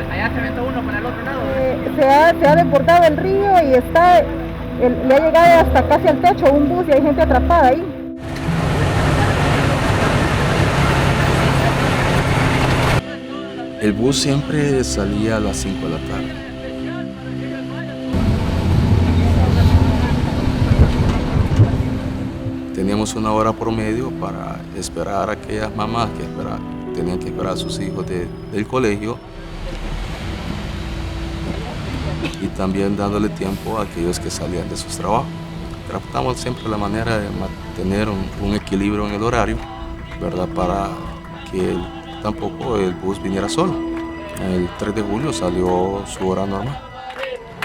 Allá se aventó uno para el otro lado. Se ha desbordado el río y le ha llegado hasta casi al techo un bus y hay gente atrapada ahí. El bus siempre salía a las 5 de la tarde. Teníamos una hora promedio para esperar a aquellas mamás que tenían que esperar a sus hijos del colegio y también dándole tiempo a aquellos que salían de sus trabajos. Tratamos siempre la manera de mantener un equilibrio en el horario, ¿verdad? Para que tampoco el bus viniera solo. El 3 de julio salió su hora normal.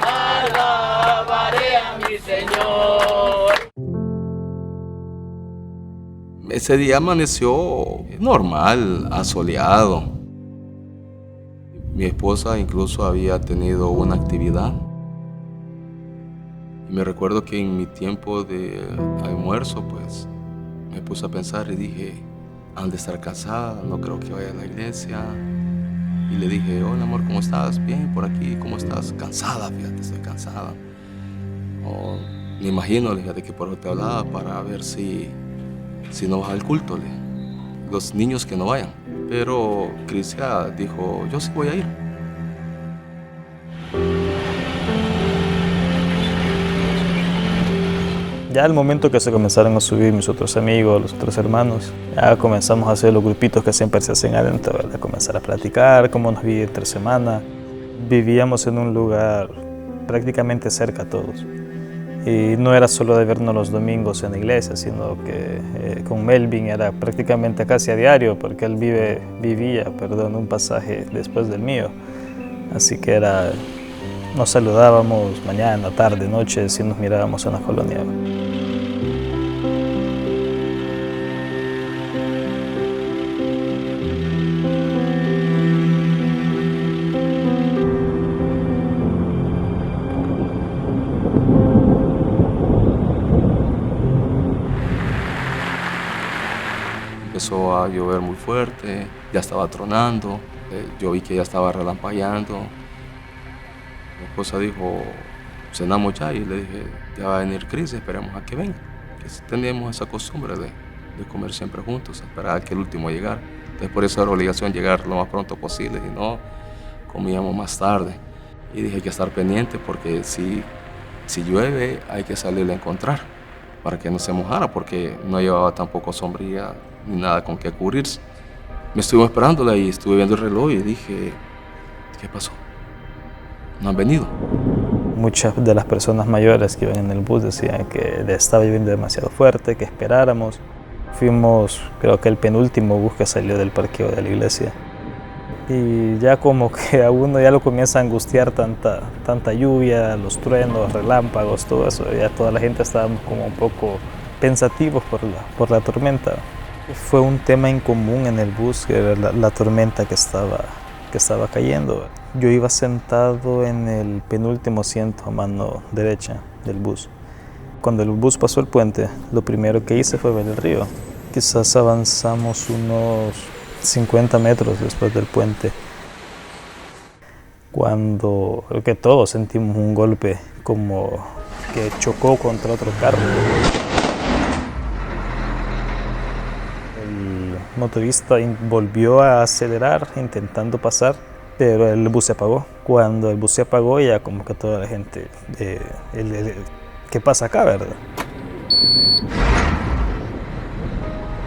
Alabaré a mi Señor. Ese día amaneció normal, asoleado. Mi esposa incluso había tenido una actividad. Y me recuerdo que en mi tiempo de almuerzo, pues, me puse a pensar y dije, han de estar cansada, no creo que vaya a la iglesia. Y le dije, hola amor, ¿cómo estás? Bien, por aquí, ¿cómo estás? Cansada, fíjate, estoy cansada. Oh, me imagino, fíjate que por eso te hablaba para ver si no vas al culto, los niños que no vayan. Pero Crisia dijo, yo sí voy a ir. Ya al momento que se comenzaron a subir mis otros amigos, los otros hermanos, ya comenzamos a hacer los grupitos que siempre se hacen adentro, ¿verdad? Comenzar a platicar, cómo nos vi entre semana. Vivíamos en un lugar prácticamente cerca a todos. Y no era solo de vernos los domingos en la iglesia, sino que con Melvin era prácticamente casi a diario, porque él vivía un pasaje después del mío. Así que nos saludábamos mañana, tarde, noche, si nos mirábamos en la colonia. Empezó a llover muy fuerte, ya estaba tronando, yo vi que ya estaba relampagueando. Mi esposa dijo, cenamos ya, y le dije, ya va a venir Cris, esperemos a que venga. Que teníamos esa costumbre de comer siempre juntos, esperar a que el último llegara. Entonces por eso era obligación llegar lo más pronto posible, y no comíamos más tarde. Y dije, hay que estar pendiente porque si llueve hay que salirle a encontrar para que no se mojara, porque no llevaba tampoco sombrilla ni nada con que cubrirse. Me estuve esperándola y estuve viendo el reloj y dije, ¿qué pasó? No han venido. Muchas de las personas mayores que iban en el bus decían que estaba lloviendo demasiado fuerte, que esperáramos. Fuimos, creo que el penúltimo bus que salió del parqueo de la iglesia. Y ya como que a uno ya lo comienza a angustiar tanta lluvia, los truenos, relámpagos, todo eso. Ya toda la gente estaba como un poco pensativos por la tormenta. Fue un tema en común en el bus, que era la tormenta que estaba cayendo. Yo iba sentado en el penúltimo asiento a mano derecha del bus. Cuando el bus pasó el puente, lo primero que hice fue ver el río. Quizás avanzamos unos 50 metros después del puente, cuando creo que todos sentimos un golpe como que chocó contra otro carro. El motorista volvió a acelerar intentando pasar, pero el bus se apagó. Cuando el bus se apagó, ya como que toda la gente, ¿qué pasa acá, verdad?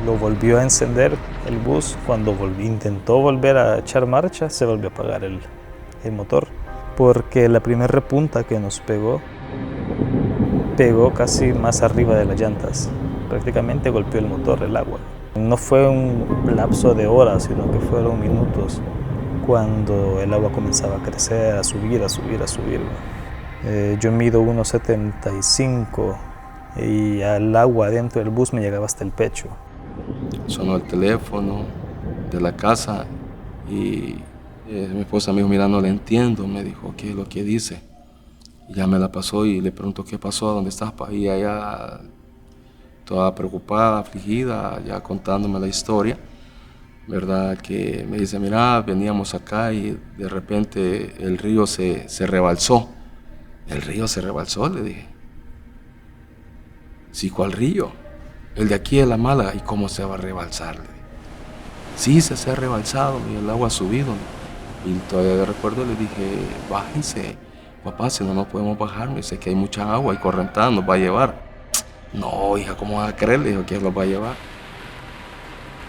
Lo volvió a encender el bus. Cuando intentó volver a echar marcha, se volvió a apagar el motor, porque la primera repunta que nos pegó casi más arriba de las llantas. Prácticamente golpeó el motor, el agua. No fue un lapso de horas, sino que fueron minutos cuando el agua comenzaba a crecer, a subir. Yo mido 1,75 y el agua dentro del bus me llegaba hasta el pecho. sonó el teléfono de la casa y mi esposa me dijo, mira, no le entiendo, me dijo, ¿qué es lo que dice? Y ya me la pasó y le pregunto, ¿qué pasó? ¿Dónde estás? Y ella, toda preocupada, afligida, ya contándome la historia, ¿verdad? Que me dice, mira, veníamos acá y de repente el río se rebalsó. ¿El río se rebalsó? Le dije. Sí, ¿cuál río? El de aquí de la Málaga. ¿Y cómo se va a rebalsar? Le dije. Sí, se ha rebalsado y el agua ha subido. Y todavía recuerdo, le dije, bájense, papá, si no nos podemos bajar. Me dice que hay mucha agua y correntada, nos va a llevar. No, hija, ¿cómo vas a creer? Le dijo, ¿quién los va a llevar?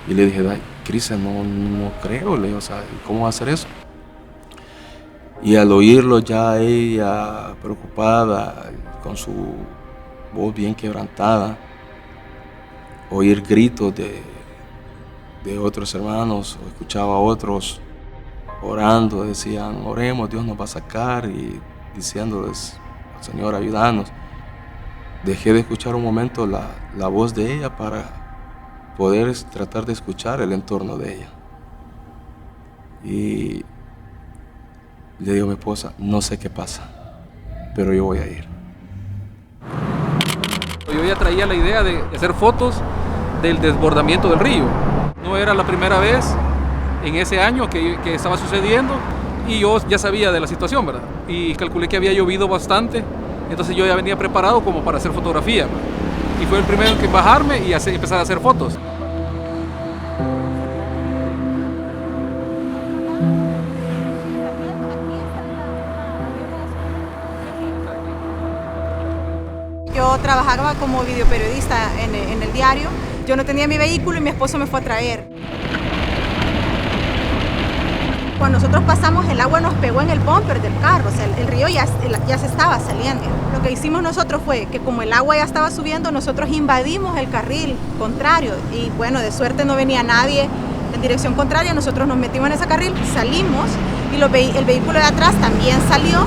Y le dije, Cristian, no creo. Le dije, o sea, ¿cómo va a hacer eso? Y al oírlo ya ella, preocupada, con su voz bien quebrantada, oír gritos de otros hermanos, o escuchaba a otros orando, decían, oremos, Dios nos va a sacar, y diciéndoles, Señor, ayúdanos. Dejé de escuchar un momento la voz de ella para poder tratar de escuchar el entorno de ella. Y le digo a mi esposa, no sé qué pasa, pero yo voy a ir. Yo ya traía la idea de hacer fotos del desbordamiento del río. No era la primera vez en ese año que estaba sucediendo y yo ya sabía de la situación, ¿verdad? Y calculé que había llovido bastante, entonces yo ya venía preparado como para hacer fotografía, ¿verdad? Y fue el primero en bajarme y empezar a hacer fotos. Yo trabajaba como videoperiodista en el diario. Yo no tenía mi vehículo y mi esposo me fue a traer. Cuando nosotros pasamos, el agua nos pegó en el bumper del carro, o sea, el río ya se estaba saliendo. Lo que hicimos nosotros fue que como el agua ya estaba subiendo, nosotros invadimos el carril contrario y bueno, de suerte no venía nadie en dirección contraria, nosotros nos metimos en ese carril, salimos y el vehículo de atrás también salió,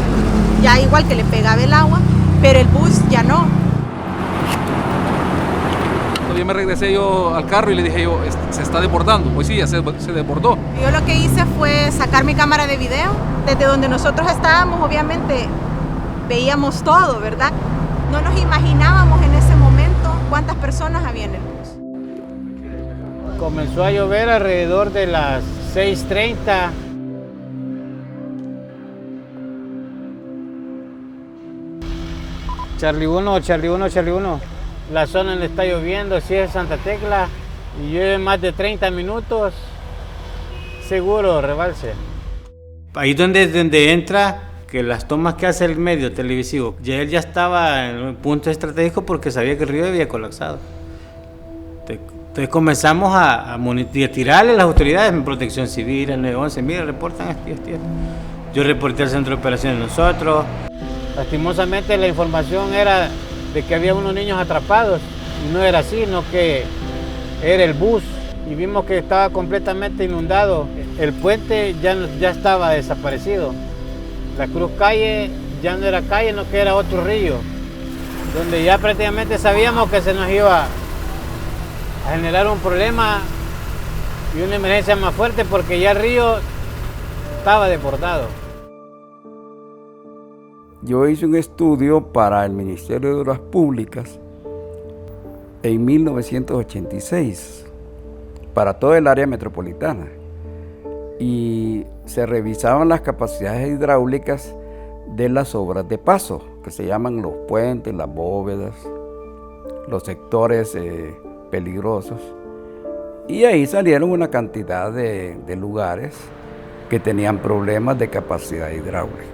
ya igual que le pegaba el agua, pero el bus ya no. Todavía me regresé yo al carro y le dije yo, se está desbordando. Pues sí, ya se desbordó. Yo lo que hice fue sacar mi cámara de video. Desde donde nosotros estábamos, obviamente, veíamos todo, ¿verdad? No nos imaginábamos en ese momento cuántas personas había en el bus. Comenzó a llover alrededor de las 6:30. Charlie 1, Charlie 1, Charlie 1. La zona donde está lloviendo, si es Santa Tecla, y llueve más de 30 minutos, seguro rebalse. Ahí donde entra, que las tomas que hace el medio televisivo, él ya estaba en un punto estratégico porque sabía que el río había colapsado. Entonces comenzamos a tirarle a las autoridades en Protección Civil, el 911, mira, reportan esto. Yo reporté al centro de operaciones nosotros. Lastimosamente la información era de que había unos niños atrapados y no era así, sino que era el bus y vimos que estaba completamente inundado. El puente ya estaba desaparecido. La Cruz Calle ya no era calle, sino que era otro río, donde ya prácticamente sabíamos que se nos iba a generar un problema y una emergencia más fuerte porque ya el río estaba desbordado. Yo hice un estudio para el Ministerio de Obras Públicas en 1986 para todo el área metropolitana y se revisaban las capacidades hidráulicas de las obras de paso, que se llaman los puentes, las bóvedas, los sectores peligrosos, y ahí salieron una cantidad de lugares que tenían problemas de capacidad hidráulica.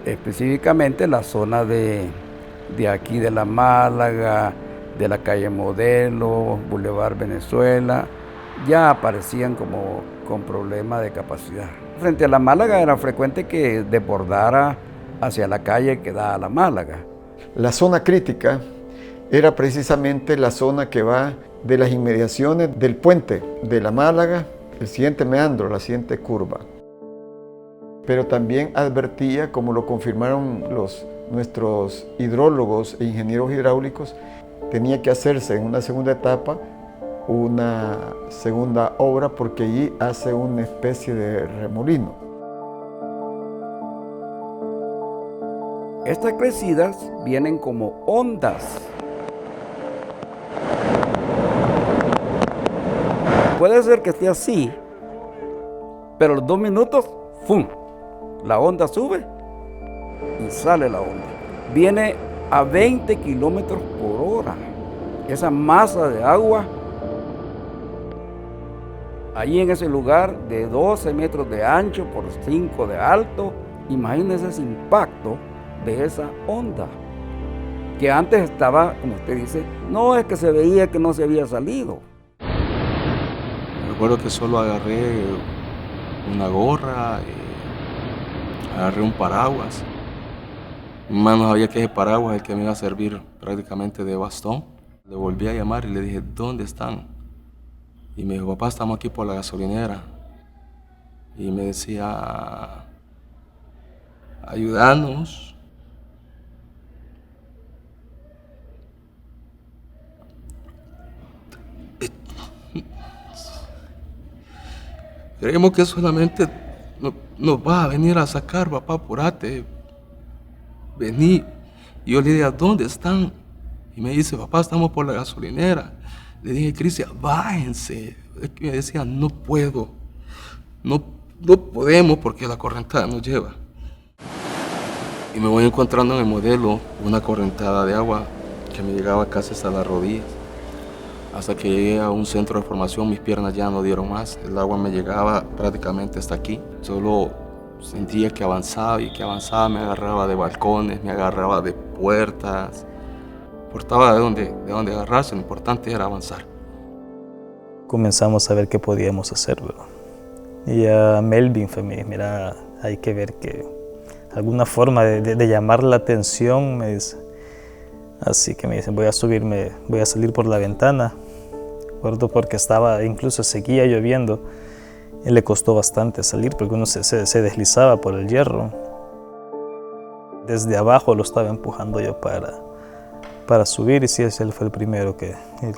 Específicamente la zona de aquí de la Málaga, de la calle Modelo, Boulevard Venezuela, ya aparecían como con problemas de capacidad. Frente a la Málaga era frecuente que desbordara hacia la calle que da a la Málaga. La zona crítica era precisamente la zona que va de las inmediaciones del puente de la Málaga, el siguiente meandro, la siguiente curva. Pero también advertía, como lo confirmaron nuestros hidrólogos e ingenieros hidráulicos, tenía que hacerse en una segunda etapa una segunda obra porque allí hace una especie de remolino. Estas crecidas vienen como ondas. Puede ser que esté así, pero a los 2 minutos, ¡fum!, la onda sube y sale la onda. Viene a 20 kilómetros por hora. Esa masa de agua, ahí en ese lugar de 12 metros de ancho por 5 de alto, imagínense ese impacto de esa onda, que antes estaba, como usted dice, no es que se veía que no se había salido. Recuerdo que solo agarré una gorra, agarré un paraguas. Más no sabía que ese paraguas es el que me iba a servir prácticamente de bastón. Le volví a llamar y le dije, ¿dónde están? Y me dijo, papá, estamos aquí por la gasolinera. Y me decía, ayúdanos. Creemos que solamente nos va a venir a sacar, papá, apúrate. Vení. Y yo le dije, ¿a dónde están? Y me dice, papá, estamos por la gasolinera. Le dije, Cristian, bájense. Me decía, no puedo. No podemos porque la correntada nos lleva. Y me voy encontrando en el modelo una correntada de agua que me llegaba casi hasta las rodillas. Hasta que llegué a un centro de formación, mis piernas ya no dieron más. El agua me llegaba prácticamente hasta aquí. Solo sentía que avanzaba y que avanzaba, me agarraba de balcones, me agarraba de puertas. No importaba de dónde agarrarse, lo importante era avanzar. Comenzamos a ver qué podíamos hacer, ¿verdad? Y a Melvin fue, mira, hay que ver que alguna forma de llamar la atención, me dice. Así que me dicen, voy a salir por la ventana. Recuerdo porque incluso seguía lloviendo. Y le costó bastante salir porque uno se deslizaba por el hierro. Desde abajo lo estaba empujando yo para subir, y sí, él fue el primero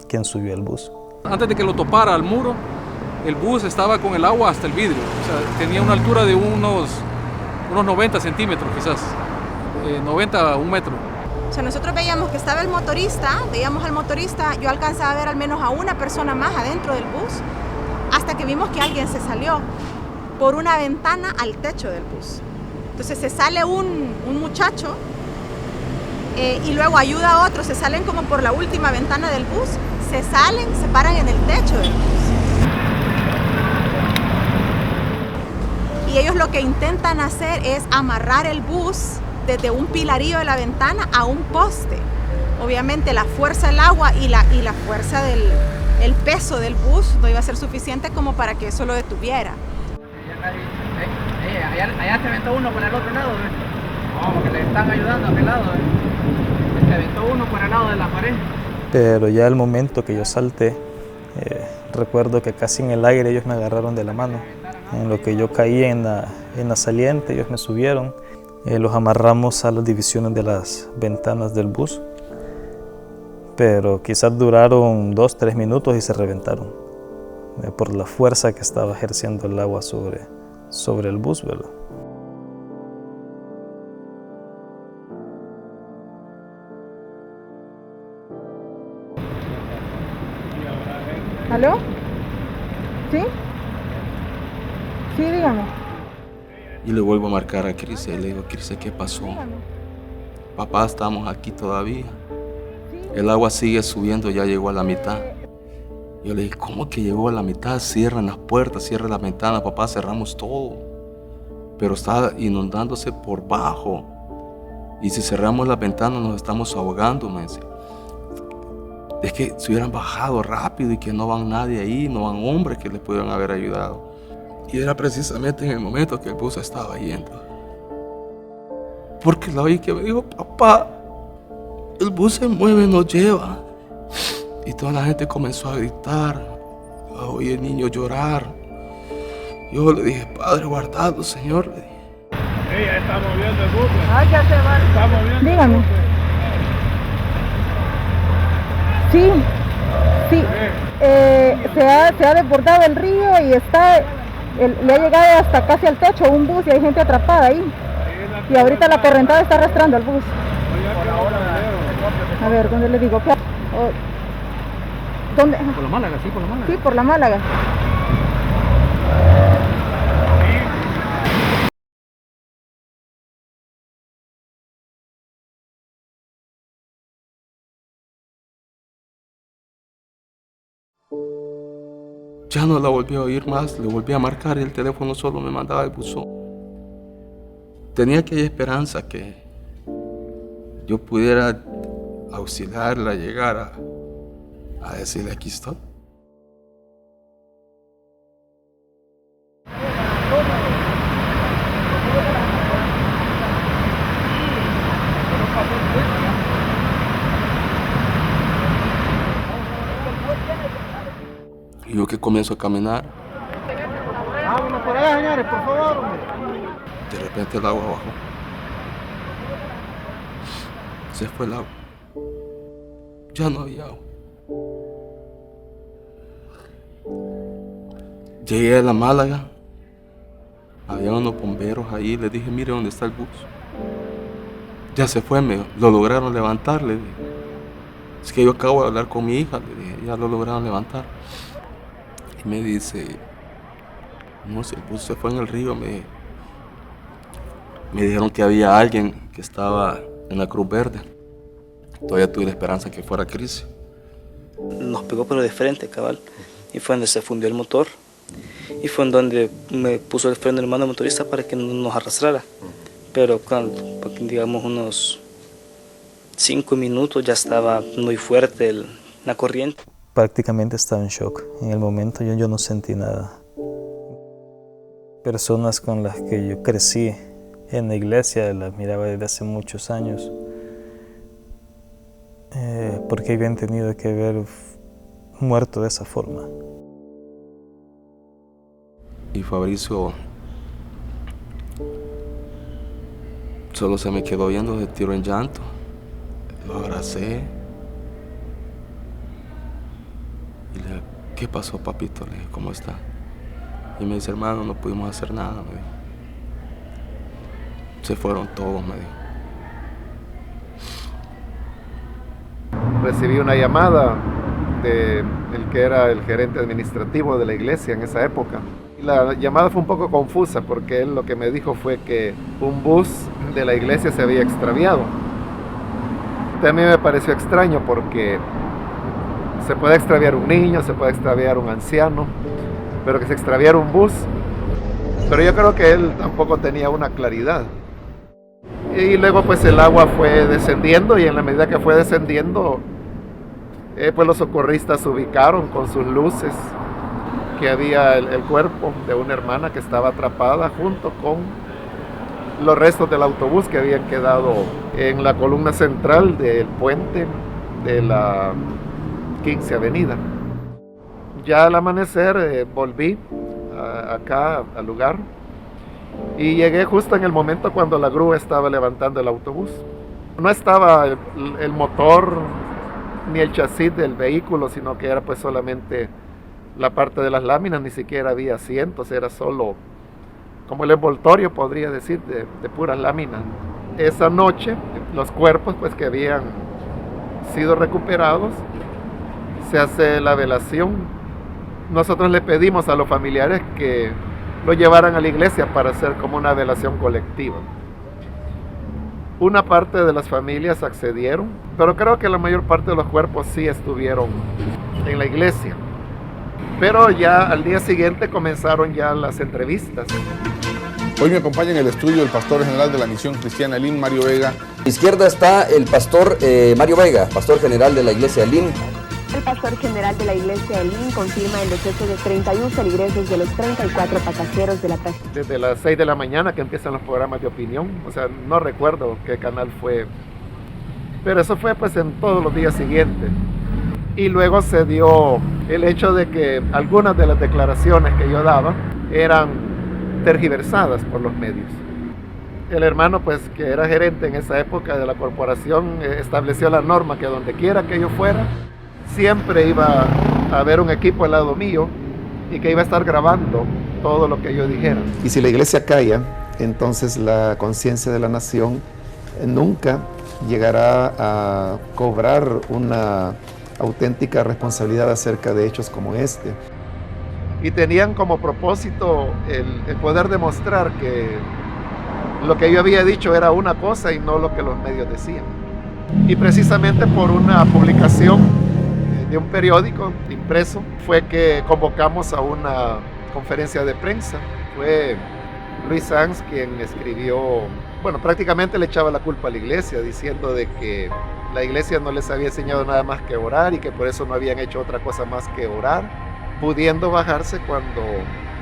quien subió al bus. Antes de que lo topara al muro, el bus estaba con el agua hasta el vidrio. O sea, tenía una altura de unos 90 centímetros quizás, 90 a 1 metro. O sea, nosotros veíamos que estaba el motorista, veíamos al motorista, yo alcanzaba a ver al menos a una persona más adentro del bus, hasta que vimos que alguien se salió por una ventana al techo del bus. Entonces se sale un muchacho y luego ayuda a otro, se salen como por la última ventana del bus, se paran en el techo del bus. Y ellos lo que intentan hacer es amarrar el bus desde un pilarillo de la ventana a un poste. Obviamente la fuerza del agua y la fuerza el peso del bus no iba a ser suficiente como para que eso lo detuviera. Allá se aventó uno por el otro lado, como que le están ayudando a aquel lado. Se aventó uno por el lado de la pared. Pero ya al momento que yo salté, recuerdo que casi en el aire ellos me agarraron de la mano. En lo que yo caí en la saliente, ellos me subieron. Los amarramos a las divisiones de las ventanas del bus, pero quizás duraron 2-3 minutos y se reventaron por la fuerza que estaba ejerciendo el agua sobre el bus, ¿verdad? ¿Aló? ¿Sí? Sí, dígame. Y le vuelvo a marcar a Cris y le digo, Cris, ¿qué pasó? Papá, estamos aquí todavía. El agua sigue subiendo, ya llegó a la mitad. Yo le dije, ¿cómo que llegó a la mitad? Cierran las puertas, cierran las ventanas, papá, cerramos todo. Pero está inundándose por bajo. Y si cerramos las ventanas nos estamos ahogando, me decía. Es que se hubieran bajado rápido y que no van nadie ahí, no van hombres que les pudieran haber ayudado. Y era precisamente en el momento que el bus estaba yendo. Porque la oí que me dijo, papá, el bus se mueve, nos lleva. Y toda la gente comenzó a gritar, oí el niño llorar. Yo le dije, Padre, guardado, Señor. Ya está moviendo el bus. Ay, ya se va. Está moviendo. Dígame. El bus. Sí, sí. se ha desbordado el río y le ha llegado hasta casi al techo un bus y hay gente atrapada ahí. Y ahorita la correntada está arrastrando al bus. A ver, ¿dónde le digo? ¿Dónde? Por la Málaga, sí, por la Málaga. Sí, por la Málaga. Ya no la volví a oír más, le volví a marcar y el teléfono solo me mandaba el buzón. Tenía aquella esperanza que yo pudiera auxiliarla, llegar a decirle aquí estoy. Y yo que comienzo a caminar. Vámonos por allá, señores, por favor. De repente el agua bajó. Se fue el agua. Ya no había agua. Llegué a la Málaga. Había unos bomberos ahí. Les dije, mire dónde está el bus. Ya se fue, lo lograron levantar. Le dije. Es que yo acabo de hablar con mi hija. Le dije, ya lo lograron levantar. Y me dice, no sé, el bus se fue en el río. Me dijeron que había alguien que estaba en la Cruz Verde. Todavía tuve la esperanza que fuera Cris. Nos pegó pero de frente, cabal. Y fue donde se fundió el motor. Y fue en donde me puso el freno el mano motorista para que no nos arrastrara. Pero cuando, digamos, unos 5 minutos ya estaba muy fuerte la corriente. Prácticamente estaba en shock. En el momento yo no sentí nada. Personas con las que yo crecí en la iglesia, las miraba desde hace muchos años, porque habían tenido que ver muerto de esa forma. Y Fabricio solo se me quedó viendo de tiro en llanto. Lo abracé. Y le dije, ¿qué pasó, papito? Le dije, ¿cómo está? Y me dice, hermano, no pudimos hacer nada, me dijo. Se fueron todos, me dijo. Recibí una llamada del que era el gerente administrativo de la iglesia en esa época. Y la llamada fue un poco confusa porque él lo que me dijo fue que un bus de la iglesia se había extraviado. También me pareció extraño porque se puede extraviar un niño, se puede extraviar un anciano, pero que se extraviara un bus. Pero yo creo que él tampoco tenía una claridad. Y luego pues el agua fue descendiendo y en la medida que fue descendiendo, pues los socorristas ubicaron con sus luces que había el cuerpo de una hermana que estaba atrapada junto con los restos del autobús que habían quedado en la columna central del puente de la 15 Avenida. Ya al amanecer volví acá al lugar y llegué justo en el momento cuando la grúa estaba levantando el autobús. No estaba el motor ni el chasis del vehículo, sino que era pues solamente la parte de las láminas, ni siquiera había asientos, era solo como el envoltorio, podría decir, de puras láminas. Esa noche los cuerpos pues que habían sido recuperados, se hace la velación. Nosotros le pedimos a los familiares que lo llevaran a la iglesia para hacer como una velación colectiva. Una parte de las familias accedieron, pero creo que la mayor parte de los cuerpos sí estuvieron en la iglesia. Pero ya al día siguiente comenzaron ya las entrevistas. Hoy me acompaña en el estudio el pastor general de la Misión Cristiana Elim, Mario Vega. A la izquierda está el pastor Mario Vega, pastor general de la iglesia Elim. El pastor general de la iglesia Elim confirma el deceso de 31 feligreses de los 34 pasajeros de la tragedía. Desde las 6 de la mañana que empiezan los programas de opinión, o sea, no recuerdo qué canal fue, pero eso fue pues en todos los días siguientes. Y luego se dio el hecho de que algunas de las declaraciones que yo daba eran tergiversadas por los medios. El hermano, pues, que era gerente en esa época de la corporación, estableció la norma que donde quiera que yo fuera, siempre iba a haber un equipo al lado mío y que iba a estar grabando todo lo que yo dijera. Y si la iglesia calla, entonces la conciencia de la nación nunca llegará a cobrar una auténtica responsabilidad acerca de hechos como este. Y tenían como propósito el poder demostrar que lo que yo había dicho era una cosa y no lo que los medios decían. Y precisamente por una publicación de un periódico impreso fue que convocamos a una conferencia de prensa. Fue Luis Sanz quien escribió, bueno, prácticamente le echaba la culpa a la iglesia, diciendo de que la iglesia no les había enseñado nada más que orar y que por eso no habían hecho otra cosa más que orar, pudiendo bajarse cuando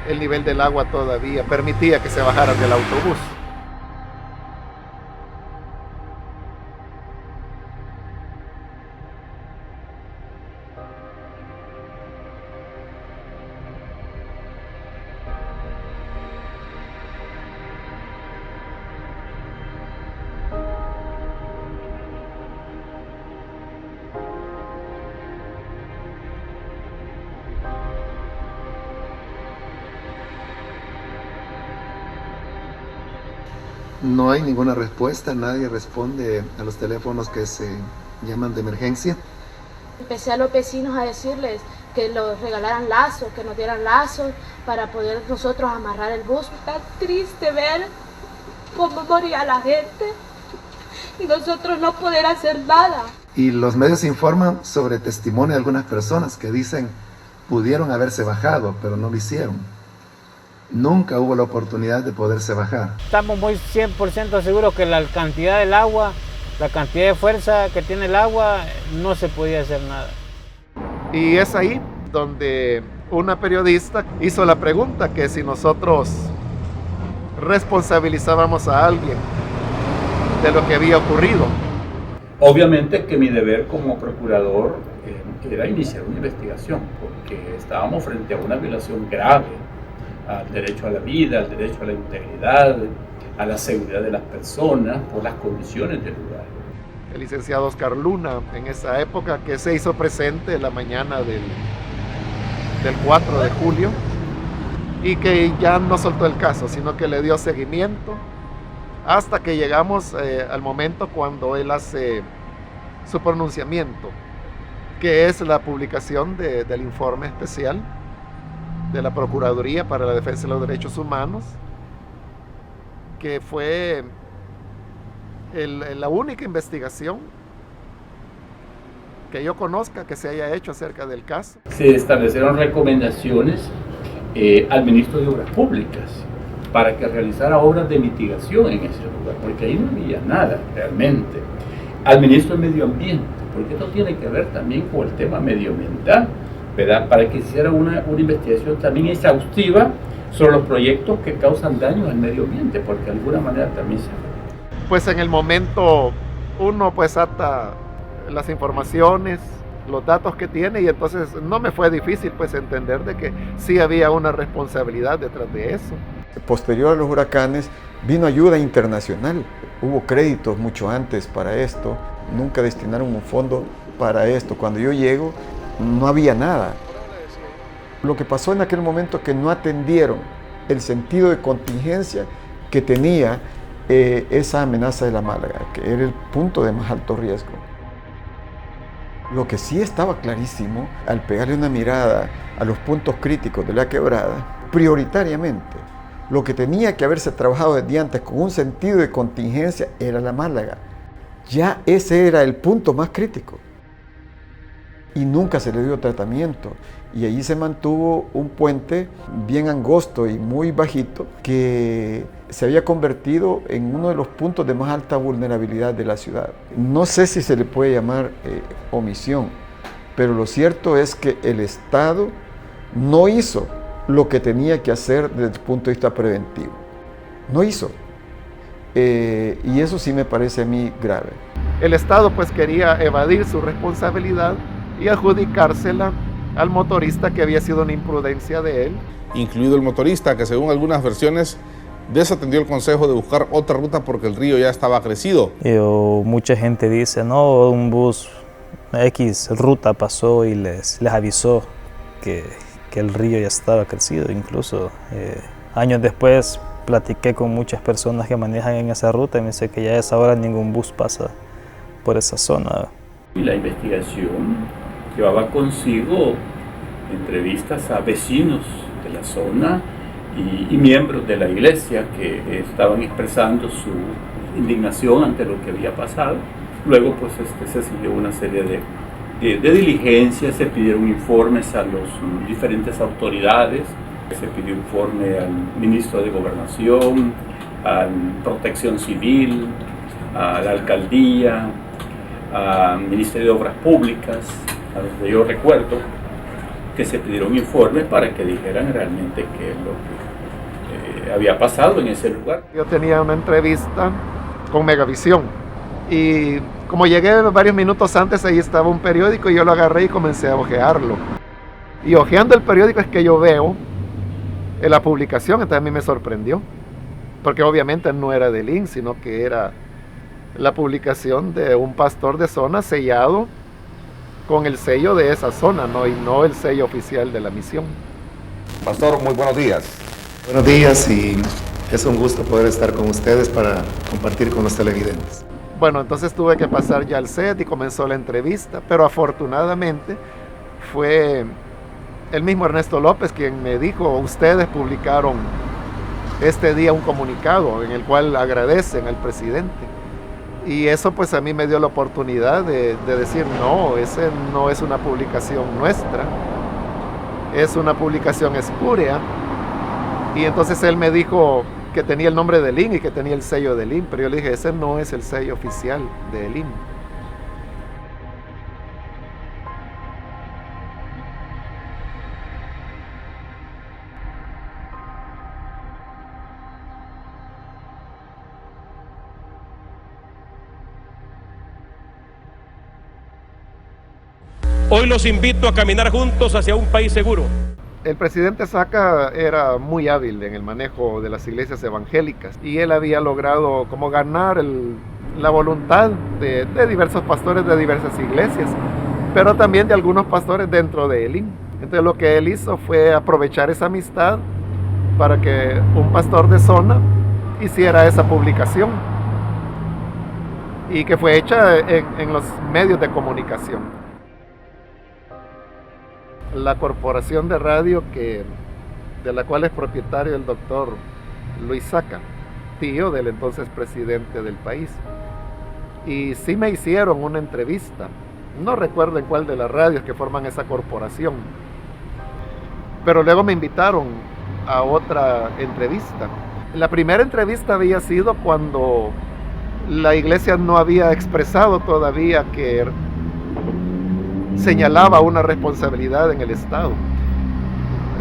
el nivel del agua todavía permitía que se bajaran del autobús. No hay ninguna respuesta, nadie responde a los teléfonos que se llaman de emergencia. Empecé a los vecinos a decirles que nos regalaran lazos, que nos dieran lazos para poder nosotros amarrar el bus. Está triste ver cómo moría la gente y nosotros no poder hacer nada. Y los medios informan sobre testimonio de algunas personas que dicen pudieron haberse bajado, pero no lo hicieron. Nunca hubo la oportunidad de poderse bajar. Estamos muy 100% seguros que la cantidad del agua, la cantidad de fuerza que tiene el agua, no se podía hacer nada. Y es ahí donde una periodista hizo la pregunta que si nosotros responsabilizábamos a alguien de lo que había ocurrido. Obviamente que mi deber como procurador era iniciar una investigación, porque estábamos frente a una violación grave al derecho a la vida, al derecho a la integridad, a la seguridad de las personas por las condiciones del lugar. El licenciado Oscar Luna, en esa época, que se hizo presente la mañana del 4 de julio y que ya no soltó el caso, sino que le dio seguimiento hasta que llegamos al momento cuando él hace su pronunciamiento, que es la publicación del informe especial de la Procuraduría para la Defensa de los Derechos Humanos, que fue la única investigación que yo conozca que se haya hecho acerca del caso. Se establecieron recomendaciones al ministro de Obras Públicas para que realizara obras de mitigación en ese lugar, porque ahí no había nada realmente. Al ministro de Medio Ambiente, porque esto tiene que ver también con el tema medioambiental, ¿verdad? Para que hiciera una investigación también exhaustiva sobre los proyectos que causan daño al medio ambiente, porque de alguna manera también se... Pues en el momento uno pues ata las informaciones, los datos que tiene, y entonces no me fue difícil pues entender de que sí había una responsabilidad detrás de eso. Posterior a los huracanes vino ayuda internacional, hubo créditos mucho antes para esto, nunca destinaron un fondo para esto. Cuando yo llego no había nada. Lo que pasó en aquel momento es que no atendieron el sentido de contingencia que tenía esa amenaza de la Málaga, que era el punto de más alto riesgo. Lo que sí estaba clarísimo, al pegarle una mirada a los puntos críticos de la quebrada, prioritariamente, lo que tenía que haberse trabajado desde antes con un sentido de contingencia era la Málaga. Ya ese era el punto más crítico. Y nunca se le dio tratamiento. Y allí se mantuvo un puente bien angosto y muy bajito que se había convertido en uno de los puntos de más alta vulnerabilidad de la ciudad. No sé si se le puede llamar omisión, pero lo cierto es que el Estado no hizo lo que tenía que hacer desde el punto de vista preventivo. No hizo. Y eso sí me parece a mí grave. El Estado pues quería evadir su responsabilidad y adjudicársela al motorista, que había sido una imprudencia de él. Incluido el motorista, que según algunas versiones desatendió el consejo de buscar otra ruta porque el río ya estaba crecido. Mucha gente dice, no, un bus X ruta pasó y les avisó que el río ya estaba crecido. Incluso años después platiqué con muchas personas que manejan en esa ruta y me dice que ya a esa hora ningún bus pasa por esa zona. Y la investigación llevaba consigo entrevistas a vecinos de la zona y miembros de la iglesia que estaban expresando su indignación ante lo que había pasado. Luego pues se siguió una serie de diligencias, se pidieron informes a las diferentes autoridades, se pidió informe al ministro de Gobernación, a Protección Civil, a la alcaldía, al Ministerio de Obras Públicas, a donde yo recuerdo que se pidieron informes para que dijeran realmente qué es lo que había pasado en ese lugar. Yo tenía una entrevista con Megavisión y como llegué varios minutos antes, ahí estaba un periódico y yo lo agarré y comencé a hojearlo. Y hojeando el periódico es que yo veo la publicación, entonces a mí me sorprendió, porque obviamente no era de Lin, sino que era la publicación de un pastor de zona sellado con el sello de esa zona, ¿no? Y no el sello oficial de la misión. Pastor, muy buenos días. Buenos días y es un gusto poder estar con ustedes para compartir con los televidentes. Bueno, entonces tuve que pasar ya al set y comenzó la entrevista, pero afortunadamente fue el mismo Ernesto López quien me dijo, ustedes publicaron este día un comunicado en el cual agradecen al presidente. Y eso pues a mí me dio la oportunidad de decir, no, ese no es una publicación nuestra, es una publicación espúrea. Y entonces él me dijo que tenía el nombre de Lin y que tenía el sello de Lin, pero yo le dije, ese no es el sello oficial de Lin. Hoy los invito a caminar juntos hacia un país seguro. El presidente Saca era muy hábil en el manejo de las iglesias evangélicas y él había logrado como ganar la voluntad de diversos pastores de diversas iglesias, pero también de algunos pastores dentro de Elín. Entonces lo que él hizo fue aprovechar esa amistad para que un pastor de zona hiciera esa publicación y que fue hecha en los medios de comunicación. La corporación de radio de la cual es propietario el doctor Luis Saca, tío del entonces presidente del país. Y sí me hicieron una entrevista, no recuerdo en cuál de las radios que forman esa corporación, pero luego me invitaron a otra entrevista. La primera entrevista había sido cuando la iglesia no había expresado todavía que señalaba una responsabilidad en el Estado.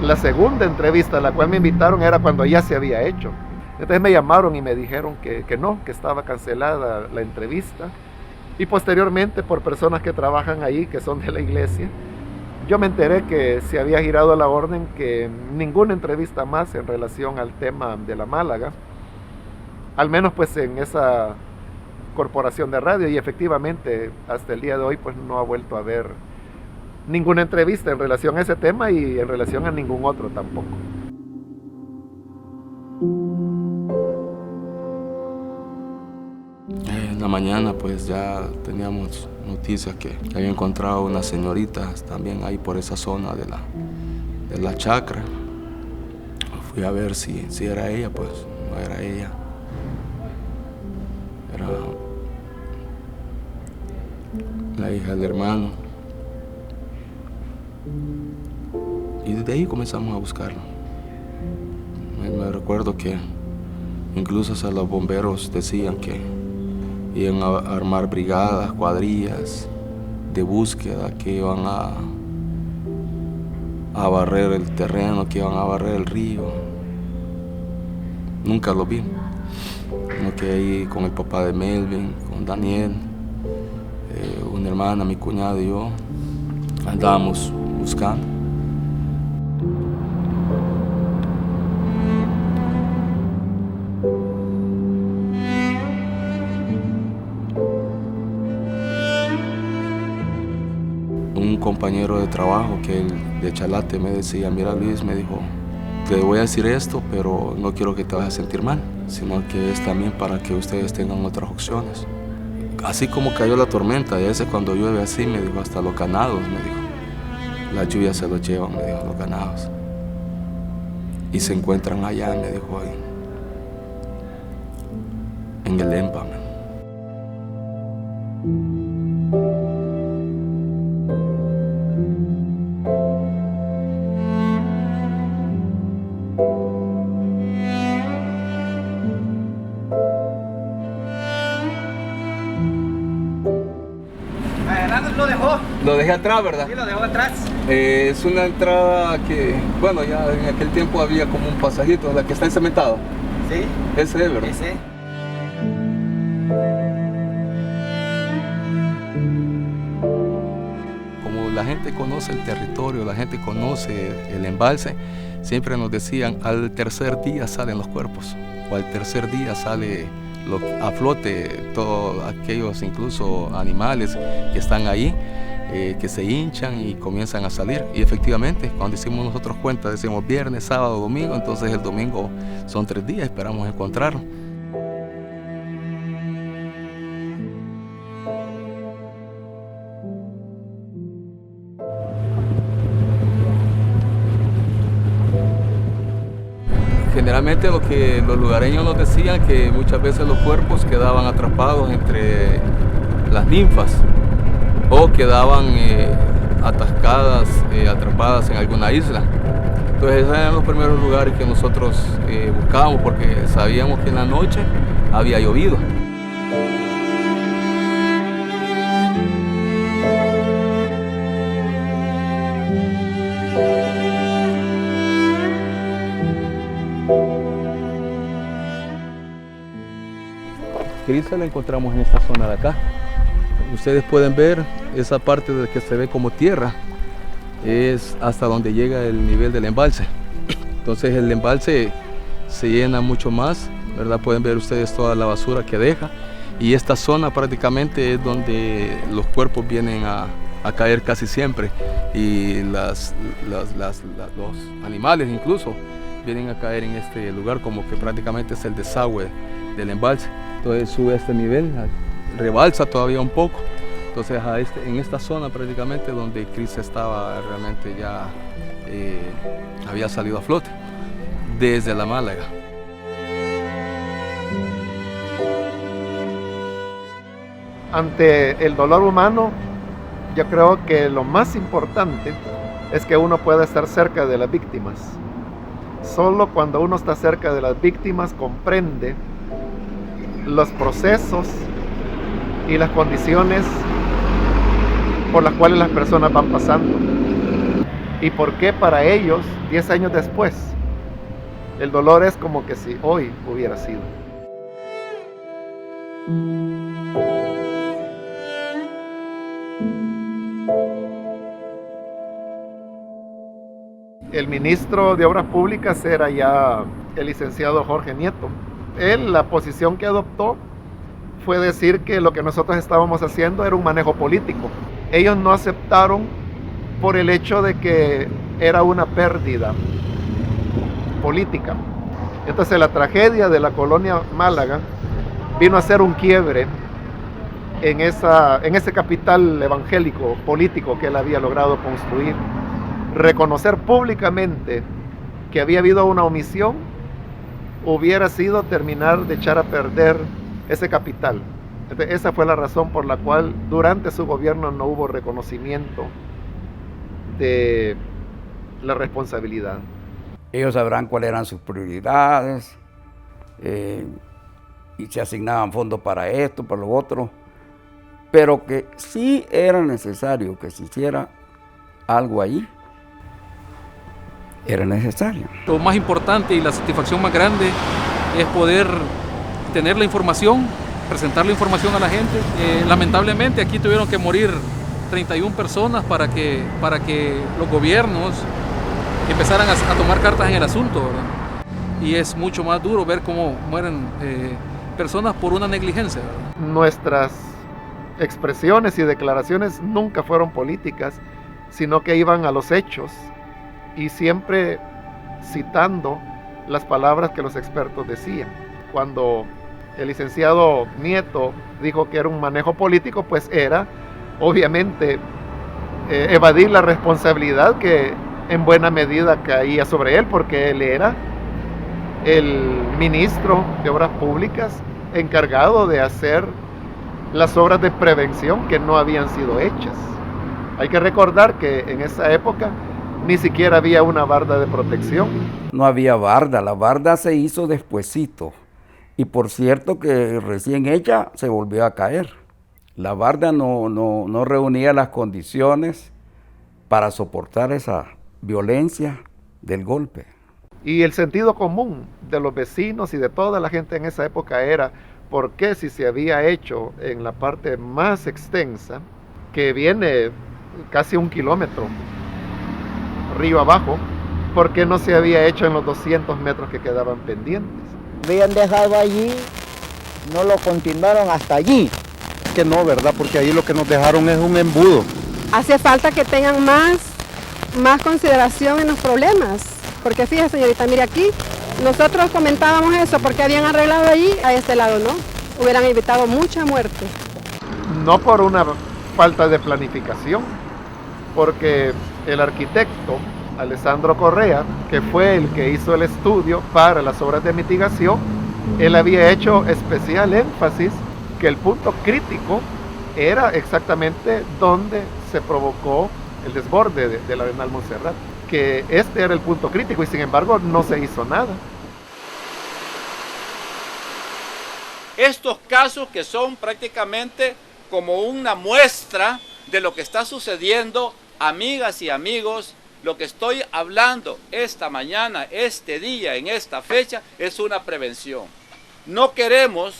La segunda entrevista a la cual me invitaron era cuando ya se había hecho. Entonces me llamaron y me dijeron que no, que estaba cancelada la entrevista. Y posteriormente por personas que trabajan ahí, que son de la iglesia, yo me enteré que se había girado la orden que ninguna entrevista más en relación al tema de la Málaga, al menos pues en esa corporación de radio, y efectivamente hasta el día de hoy pues no ha vuelto a haber ninguna entrevista en relación a ese tema y en relación a ningún otro tampoco. En la mañana pues ya teníamos noticias que había encontrado unas señoritas también ahí por esa zona de la chacra. Fui a ver si era ella, pues no era ella. Era la hija del hermano. Y desde ahí comenzamos a buscarlo. Me recuerdo que incluso hasta los bomberos decían que iban a armar brigadas, cuadrillas de búsqueda, que iban a barrer el terreno, que iban a barrer el río. Nunca lo vi. Sino que ahí con el papá de Melvin, con Daniel, una hermana, mi cuñado y yo, andábamos buscando. compañero de trabajo que él, de Chalate me decía, mira Luis, me dijo, te voy a decir esto, pero no quiero que te vayas a sentir mal, sino que es también para que ustedes tengan otras opciones. Así como cayó la tormenta, y a veces cuando llueve así, me dijo, hasta los ganados, me dijo, la lluvia se los llevan, me dijo, los ganados. Y se encuentran allá, me dijo, en el EMPA. Lo dejó. Lo dejé atrás, ¿verdad? Sí, lo dejó atrás. Es una entrada que, bueno, ya en aquel tiempo había como un pasajito, la que está encementada. Sí. Ese es, ¿verdad? Ese. Como la gente conoce el territorio, la gente conoce el embalse, siempre nos decían, al tercer día salen los cuerpos, o al tercer día sale a flote todos aquellos incluso animales que están ahí, que se hinchan y comienzan a salir. Y efectivamente, cuando hicimos nosotros cuenta, decimos viernes, sábado, domingo, entonces el domingo son 3 días, esperamos encontrarlo. Generalmente los lugareños nos decían que muchas veces los cuerpos quedaban atrapados entre las ninfas o quedaban atascadas, atrapadas en alguna isla. Entonces esos eran los primeros lugares que nosotros buscábamos porque sabíamos que en la noche había llovido. Crisa la encontramos en esta zona de acá. Ustedes pueden ver esa parte de que se ve como tierra, es hasta donde llega el nivel del embalse. Entonces el embalse se llena mucho más, ¿verdad? Pueden ver ustedes toda la basura que deja y esta zona prácticamente es donde los cuerpos vienen a caer casi siempre y los animales incluso vienen a caer en este lugar, como que prácticamente es el desagüe del embalse. Entonces sube a este nivel, rebalsa todavía un poco. Entonces en esta zona prácticamente donde Cris estaba realmente ya había salido a flote desde la Málaga. Ante el dolor humano, yo creo que lo más importante es que uno pueda estar cerca de las víctimas. Solo cuando uno está cerca de las víctimas comprende los procesos y las condiciones por las cuales las personas van pasando y por qué para ellos 10 años después el dolor es como que si hoy hubiera sido. El ministro de Obras Públicas era ya el licenciado Jorge Nieto. Él, la posición que adoptó fue decir que lo que nosotros estábamos haciendo era un manejo político. Ellos no aceptaron por el hecho de que era una pérdida política. Entonces la tragedia de la colonia Málaga vino a ser un quiebre en ese capital evangélico político que él había logrado construir. Reconocer públicamente que había habido una omisión hubiera sido terminar de echar a perder ese capital. Entonces, esa fue la razón por la cual durante su gobierno no hubo reconocimiento de la responsabilidad. Ellos sabrán cuáles eran sus prioridades y se asignaban fondos para esto, para lo otro, pero que sí era necesario que se hiciera algo ahí. Era necesario. Lo más importante y la satisfacción más grande es poder tener la información, presentar la información a la gente. Lamentablemente aquí tuvieron que morir 31 personas para que los gobiernos empezaran a tomar cartas en el asunto, ¿verdad? Y es mucho más duro ver cómo mueren personas por una negligencia, ¿verdad? Nuestras expresiones y declaraciones nunca fueron políticas sino que iban a los hechos y siempre citando las palabras que los expertos decían. Cuando el licenciado Nieto dijo que era un manejo político, pues era obviamente evadir la responsabilidad que en buena medida caía sobre él, porque él era el ministro de Obras Públicas encargado de hacer las obras de prevención que no habían sido hechas. Hay que recordar que en esa época ni siquiera había una barda de protección. No había barda, la barda se hizo despuesito. Y por cierto que recién hecha se volvió a caer. La barda no reunía las condiciones para soportar esa violencia del golpe. Y el sentido común de los vecinos y de toda la gente en esa época era por qué, si se había hecho en la parte más extensa, que viene casi 1 kilómetro río abajo, por qué no se había hecho en los 200 metros que quedaban pendientes. Habían dejado allí, no lo continuaron hasta allí. Que no, ¿verdad? Porque ahí lo que nos dejaron es un embudo. Hace falta que tengan más consideración en los problemas, porque fíjese, señorita, mire aquí, nosotros comentábamos eso, porque habían arreglado allí, a este lado no, hubieran evitado mucha muerte. No por una falta de planificación, porque el arquitecto Alessandro Correa, que fue el que hizo el estudio para las obras de mitigación, él había hecho especial énfasis que el punto crítico era exactamente donde se provocó el desborde del Arenal Montserrat, que este era el punto crítico y sin embargo no se hizo nada. Estos casos que son prácticamente como una muestra de lo que está sucediendo, amigas y amigos, lo que estoy hablando esta mañana, este día, en esta fecha, es una prevención. No queremos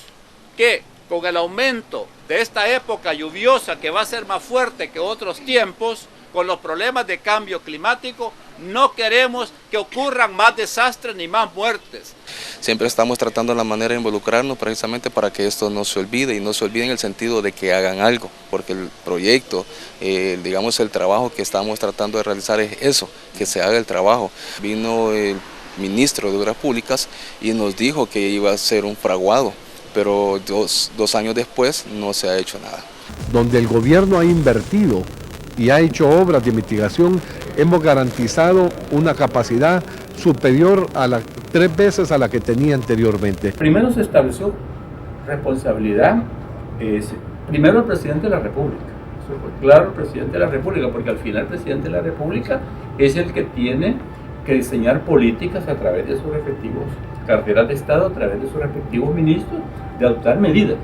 que con el aumento de esta época lluviosa que va a ser más fuerte que otros tiempos, con los problemas de cambio climático, no queremos que ocurran más desastres ni más muertes. Siempre estamos tratando la manera de involucrarnos precisamente para que esto no se olvide, y no se olvide en el sentido de que hagan algo, porque el proyecto, digamos el trabajo que estamos tratando de realizar es eso, que se haga el trabajo. Vino el ministro de Obras Públicas y nos dijo que iba a ser un fraguado, pero dos años después no se ha hecho nada. Donde el gobierno ha invertido y ha hecho obras de mitigación, hemos garantizado una capacidad superior a 3 veces a la que tenía anteriormente. Primero se estableció responsabilidad, primero el presidente de la República. Eso fue claro, el presidente de la República, porque al final el presidente de la República es el que tiene que diseñar políticas a través de sus respectivos carteras de Estado, a través de sus respectivos ministros, de adoptar medidas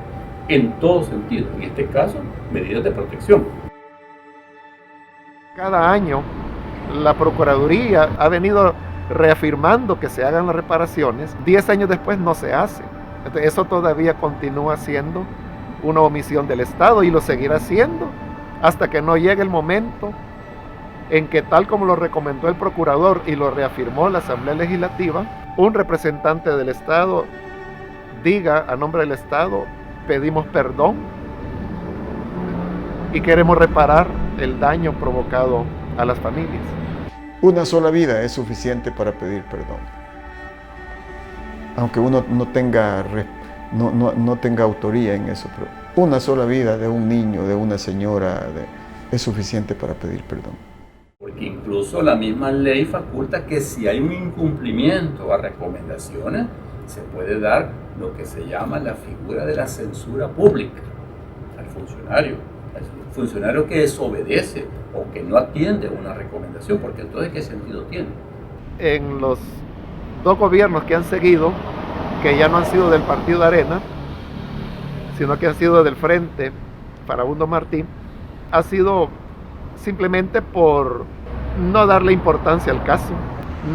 en todo sentido, en este caso, medidas de protección. Cada año la Procuraduría ha venido reafirmando que se hagan las reparaciones. 10 años después no se hace. Entonces, eso todavía continúa siendo una omisión del Estado y lo seguirá haciendo hasta que no llegue el momento en que, tal como lo recomendó el Procurador y lo reafirmó la Asamblea Legislativa, un representante del Estado diga a nombre del Estado: pedimos perdón y queremos reparar el daño provocado a las familias. Una sola vida es suficiente para pedir perdón. Aunque uno no tenga autoría en eso, pero una sola vida de un niño, de una señora, es suficiente para pedir perdón. Porque incluso la misma ley faculta que si hay un incumplimiento a recomendaciones, se puede dar lo que se llama la figura de la censura pública al funcionario. El funcionario que desobedece o que no atiende una recomendación, porque entonces ¿qué sentido tiene? En los 2 gobiernos que han seguido, que ya no han sido del partido Arena, sino que han sido del Frente Farabundo Martín, ha sido simplemente por no darle importancia al caso,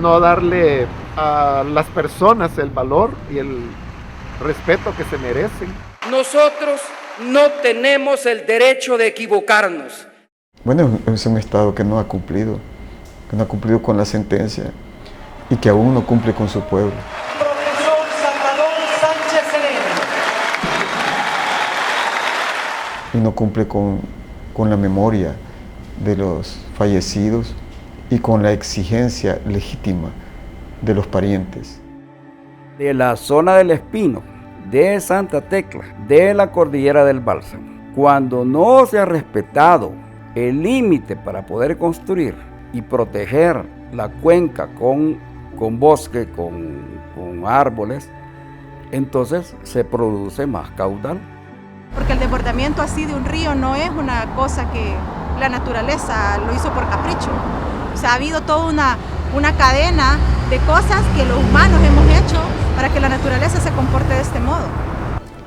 no darle a las personas el valor y el respeto que se merecen. Nosotros no tenemos el derecho de equivocarnos. Bueno, es un Estado que no ha cumplido con la sentencia y que aún no cumple con su pueblo. Profesor Salvador Sánchez Sereno. Y no cumple con la memoria de los fallecidos y con la exigencia legítima de los parientes. De la zona del Espino, de Santa Tecla, de la cordillera del Bálsamo, cuando no se ha respetado el límite para poder construir y proteger la cuenca con bosque, con árboles, entonces se produce más caudal. Porque el desbordamiento así de un río no es una cosa que la naturaleza lo hizo por capricho. O sea, ha habido toda una cadena de cosas que los humanos hemos hecho para que la naturaleza se comporte de este modo.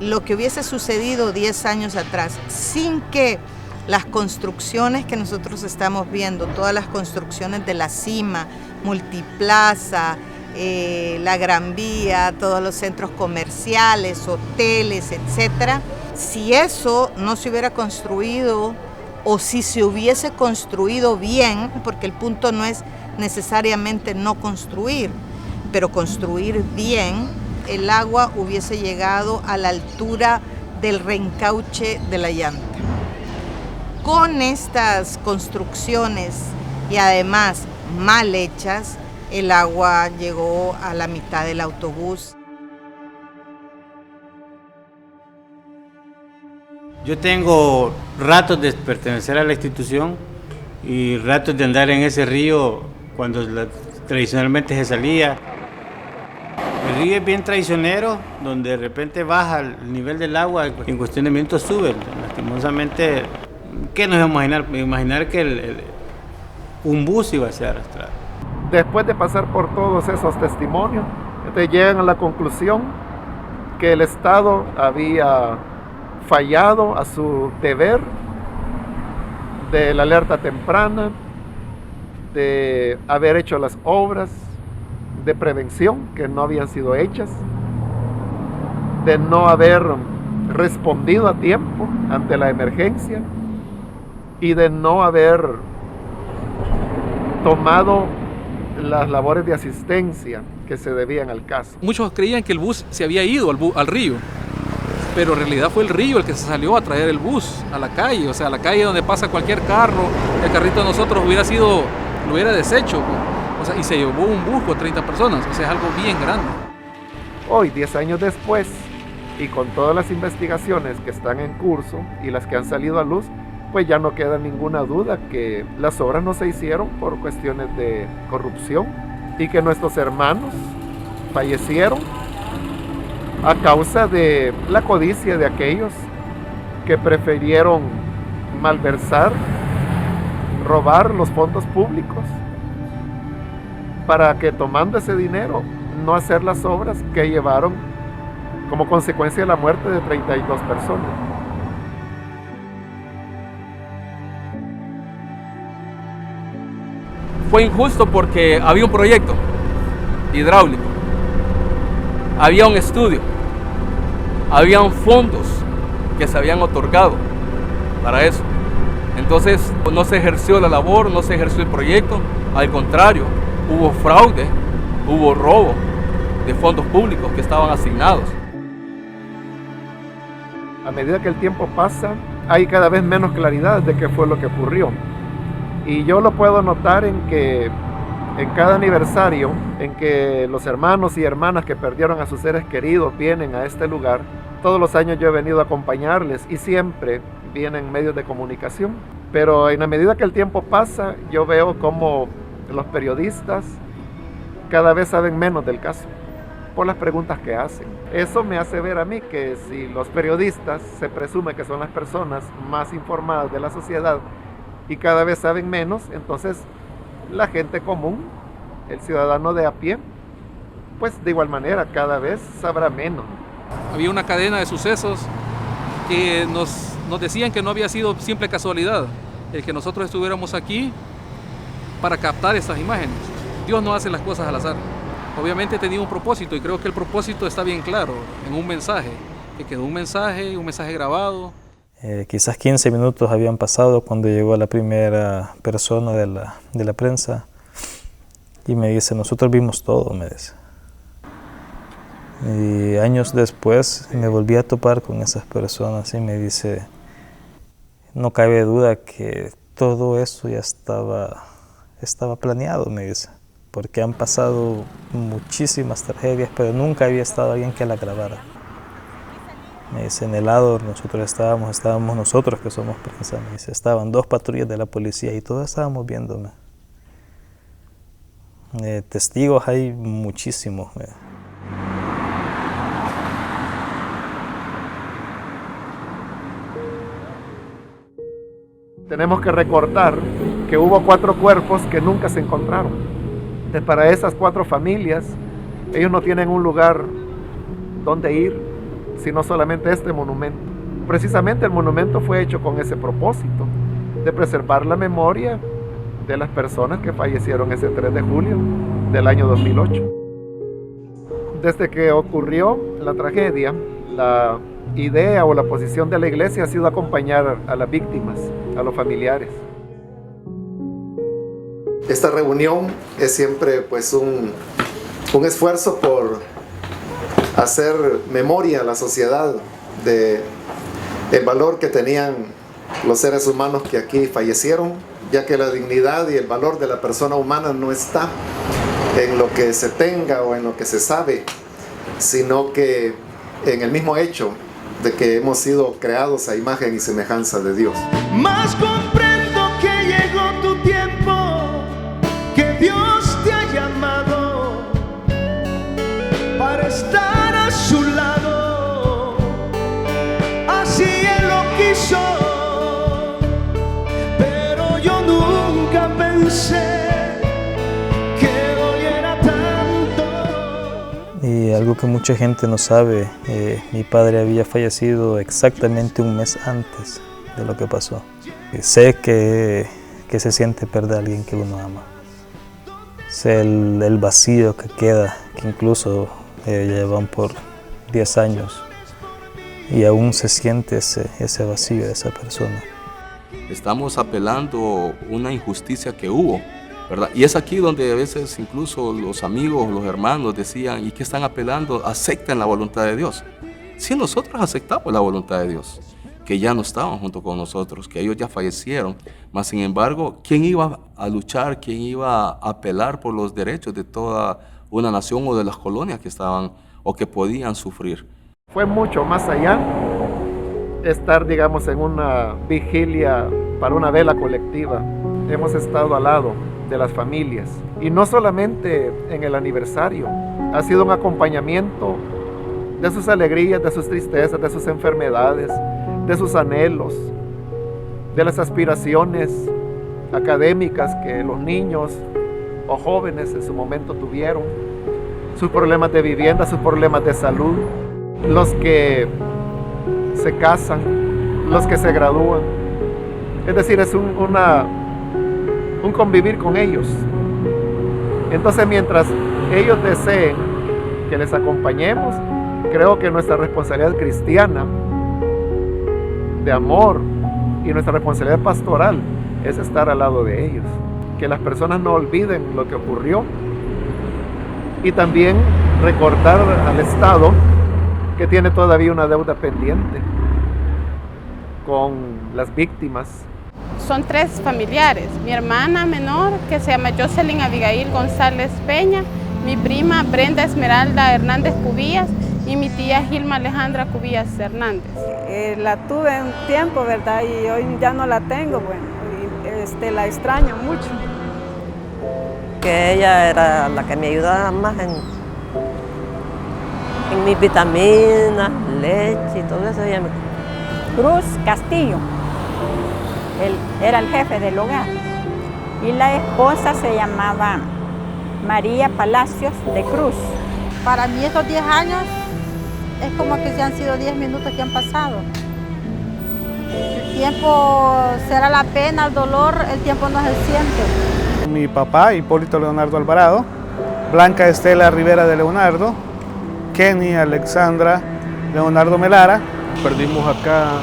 Lo que hubiese sucedido 10 años atrás, sin que las construcciones que nosotros estamos viendo, todas las construcciones de la cima, Multiplaza, la Gran Vía, todos los centros comerciales, hoteles, etcétera, si eso no se hubiera construido o si se hubiese construido bien, porque el punto no es necesariamente no construir, pero construir bien, el agua hubiese llegado a la altura del reencauche de la llanta. Con estas construcciones y además mal hechas, el agua llegó a la mitad del autobús. Yo tengo ratos de pertenecer a la institución y ratos de andar en ese río cuando tradicionalmente se salía. El río es bien traicionero, donde de repente baja el nivel del agua y en cuestión de minutos sube. Lastimosamente, ¿qué nos íbamos a imaginar? Imaginar que un bus iba a ser arrastrado. Después de pasar por todos esos testimonios, llegan a la conclusión que el Estado había fallado a su deber de la alerta temprana, de haber hecho las obras de prevención que no habían sido hechas, de no haber respondido a tiempo ante la emergencia y de no haber tomado las labores de asistencia que se debían al caso. Muchos creían que el bus se había ido al río, pero en realidad fue el río el que se salió a traer el bus a la calle, o sea, a la calle donde pasa cualquier carro. El carrito de nosotros lo hubiera deshecho, o sea, y se llevó un bus con 30 personas, o sea, es algo bien grande. Hoy, 10 años después, y con todas las investigaciones que están en curso y las que han salido a luz, pues ya no queda ninguna duda que las obras no se hicieron por cuestiones de corrupción y que nuestros hermanos fallecieron a causa de la codicia de aquellos que prefirieron malversar, robar los fondos públicos para que, tomando ese dinero, no hacer las obras que llevaron como consecuencia la muerte de 32 personas. Fue injusto porque había un proyecto hidráulico, había un estudio, habían fondos que se habían otorgado para eso. Entonces no se ejerció la labor, no se ejerció el proyecto, al contrario, hubo fraude, hubo robo de fondos públicos que estaban asignados. A medida que el tiempo pasa, hay cada vez menos claridad de qué fue lo que ocurrió. Y yo lo puedo notar en que en cada aniversario en que los hermanos y hermanas que perdieron a sus seres queridos vienen a este lugar, todos los años yo he venido a acompañarles y siempre vienen medios de comunicación. Pero en la medida que el tiempo pasa, yo veo como los periodistas cada vez saben menos del caso por las preguntas que hacen. Eso me hace ver a mí que si los periodistas se presume que son las personas más informadas de la sociedad y cada vez saben menos, entonces la gente común, el ciudadano de a pie, pues de igual manera cada vez sabrá menos. Había una cadena de sucesos que nos decían que no había sido simple casualidad el que nosotros estuviéramos aquí para captar estas imágenes. Dios no hace las cosas al azar. Obviamente tenía un propósito y creo que el propósito está bien claro en un mensaje, que quedó un mensaje grabado. Quizás 15 minutos habían pasado cuando llegó la primera persona de la prensa y me dice, nosotros vimos todo, me dice. Y años después me volví a topar con esas personas y me dice, no cabe duda que todo eso ya estaba planeado, me dice, porque han pasado muchísimas tragedias, pero nunca había estado alguien que la grabara. Me dice, en el lado nosotros estábamos nosotros que somos prensa, me dice, estaban 2 patrullas de la policía y todos estábamos viéndome. Testigos hay muchísimos. Tenemos que recordar que hubo 4 cuerpos que nunca se encontraron. Para esas 4 familias, ellos no tienen un lugar donde ir, sino solamente este monumento. Precisamente el monumento fue hecho con ese propósito, de preservar la memoria de las personas que fallecieron ese 3 de julio del año 2008. Desde que ocurrió la tragedia, la idea o la posición de la iglesia ha sido acompañar a las víctimas, a los familiares. Esta reunión es siempre pues un esfuerzo por hacer memoria a la sociedad del valor que tenían los seres humanos que aquí fallecieron, ya que la dignidad y el valor de la persona humana no está en lo que se tenga o en lo que se sabe, sino que en el mismo hecho de que hemos sido creados a imagen y semejanza de Dios. Más comprendo que llegó tu tiempo, que Dios te ha llamado para estar a su lado, así Él lo quiso, pero yo nunca pensé que doliera tanto. Y algo que mucha gente no sabe, mi padre había fallecido exactamente un mes antes de lo que pasó. Sé que se siente perder a alguien que uno ama. Sé el vacío que queda, que incluso llevan por 10 años y aún se siente ese vacío de esa persona. Estamos apelando una injusticia que hubo, ¿verdad? Y es aquí donde a veces incluso los amigos, los hermanos decían, ¿y qué están apelando? Acepten la voluntad de Dios. Si nosotros aceptamos la voluntad de Dios, que ya no estaban junto con nosotros, que ellos ya fallecieron, mas sin embargo, ¿quién iba a luchar, quién iba a apelar por los derechos de toda una nación o de las colonias que estaban o que podían sufrir? Fue mucho más allá estar, digamos, en una vigilia para una vela colectiva. Hemos estado al lado de las familias y no solamente en el aniversario, ha sido un acompañamiento de sus alegrías, de sus tristezas, de sus enfermedades, de sus anhelos, de las aspiraciones académicas que los niños o jóvenes en su momento tuvieron, sus problemas de vivienda, sus problemas de salud, los que se casan, los que se gradúan. Es decir, es un convivir con ellos. Entonces, mientras ellos deseen que les acompañemos, creo que nuestra responsabilidad cristiana de amor y nuestra responsabilidad pastoral es estar al lado de ellos. Que las personas no olviden lo que ocurrió y también recordar al Estado que tiene todavía una deuda pendiente con las víctimas. Son 3 familiares, mi hermana menor que se llama Jocelyn Abigail González Peña, mi prima Brenda Esmeralda Hernández Cubillas y mi tía Gilma Alejandra Cubillas Hernández. La tuve un tiempo, ¿verdad? Y hoy ya no la tengo, bueno, y, la extraño mucho. Que ella era la que me ayudaba más en mis vitaminas, leche y todo eso. Ella Cruz Castillo, él era el jefe del hogar y la esposa se llamaba María Palacios de Cruz. Para mí estos 10 años es como que se han sido 10 minutos que han pasado. El tiempo será la pena, el dolor, el tiempo no se siente. Mi papá, Hipólito Leonardo Alvarado, Blanca Estela Rivera de Leonardo, Kenny Alexandra Leonardo Melara. Perdimos acá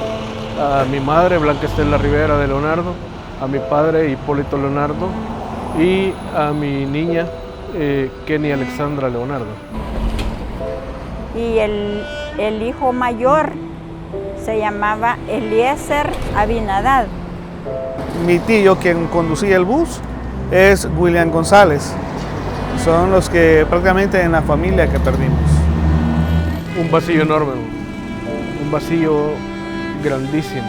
a mi madre, Blanca Estela Rivera de Leonardo, a mi padre, Hipólito Leonardo, y a mi niña, Kenny Alexandra Leonardo. Y el hijo mayor se llamaba Eliezer Abinadad. Mi tío, quien conducía el bus, es William González. Son los que prácticamente en la familia que perdimos. Un vacío enorme, un vacío grandísimo.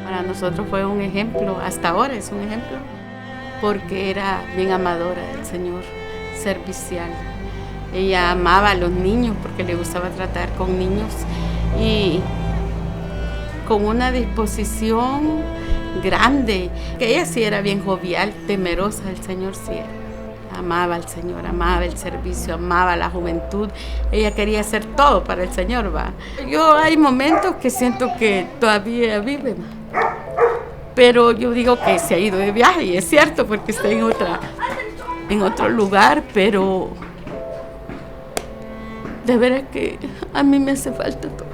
Para nosotros fue un ejemplo, hasta ahora es un ejemplo, porque era bien amadora del Señor, servicial. Ella amaba a los niños porque le gustaba tratar con niños y con una disposición grande, que ella sí era bien jovial, temerosa del Señor, sí era. Amaba al Señor, amaba el servicio, amaba la juventud. Ella quería hacer todo para el Señor, va. Yo hay momentos que siento que todavía vive, pero yo digo que se ha ido de viaje, y es cierto, porque está en otro lugar, pero de veras que a mí me hace falta todo.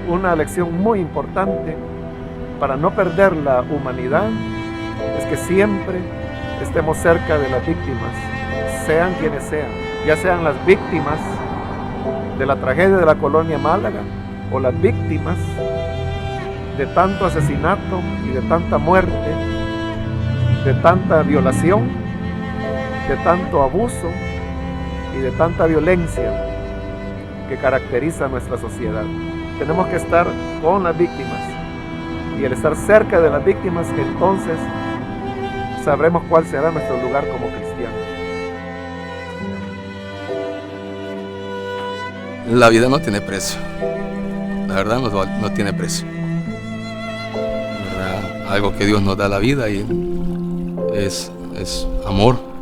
Una lección muy importante para no perder la humanidad es que siempre estemos cerca de las víctimas, sean quienes sean, ya sean las víctimas de la tragedia de la colonia Málaga o las víctimas de tanto asesinato y de tanta muerte, de tanta violación, de tanto abuso y de tanta violencia que caracteriza a nuestra sociedad. Tenemos que estar con las víctimas, y al estar cerca de las víctimas, entonces sabremos cuál será nuestro lugar como cristianos. La vida no tiene precio, la verdad no tiene precio. ¿Verdad? Algo que Dios nos da la vida y es amor.